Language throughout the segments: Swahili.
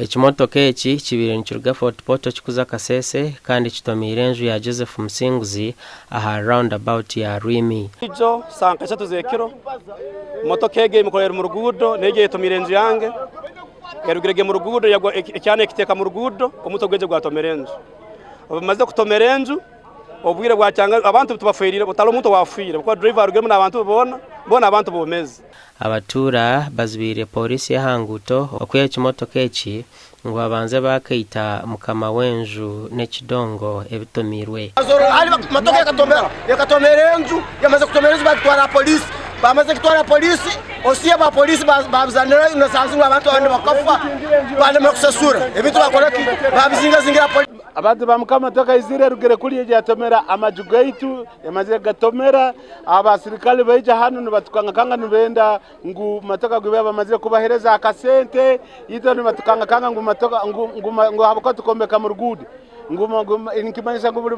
Ekimotoka eki kibire nikiruga Fort Portal kikuza Kasese kandi kitomire enju ya Joseph Musinguzi aha roundabout ya Rwimi. Ijo sanka cyatuzekero motoka ege mukorera mu rugudo nege yitomire enju yange yarugirege mu rugudo yagwa cyane kiteka mu rugudo umutogweje gwatomere enju bamaze kutomera enju obwire bwacanga abantu tubafirire butalo umuntu wafire kuko driver rugemo n'abantu bona abantu bomeze. Abatura bazibire polisi ya Hanguto okuye ekimotoka eki ngo abanze bakayita mukama wenju n'ekidongo ebitomirwe. Ali motoka yakatomera enju yamaze kutomera enju batwara polisi bamaze kutwara polisi osiye ba polisi babizanira inasanzwe abantu abandi bakafa bane makusasura ebitu bakoraki babizinga polisi abantu bamukama toka izire rugere kuri yeje yatomera amajugaitu yamaze gatomera abasirikali beje hano nibatukanga kanga nibenda ngu matoka gwe bamaze kubahereza akasente yito nibatukanga kanga ngu matoka ngu habako tukombeka mu rugudi nguma inkimanyisa ngo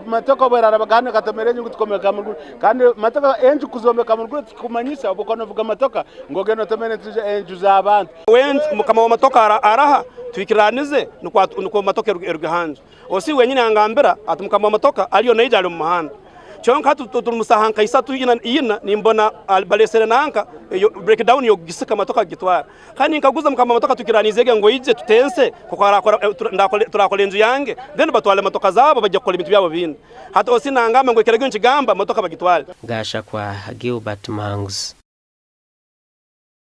matoka bwerara bagane katomerenye ngutukomeka mu rugudi kandi matoka enju kuzombeka mu rugudi kumanyisa ubukono vuga matoka ngogeno tomene tuje enju z'abantu wenje mukama wa matoka araha twikiranize nuko matoka eruge hanje osi wenyine angambira ati mukama wa matoka aliyo naijale mu muhanda cyonka tutumusahanka isatu yina nimbona balesere nanka breakdown yo gisika matoka gitwara kandi nkaguza mukama matoka tukiranizege ngo yije tutense kuko turakora enju yange then batwale matoka zabo bajya gukora ibintu byabo bindi hata osi nangamba ngo kerege nkigamba matoka bagitwale. Gasha kwa Gilbert Mangus.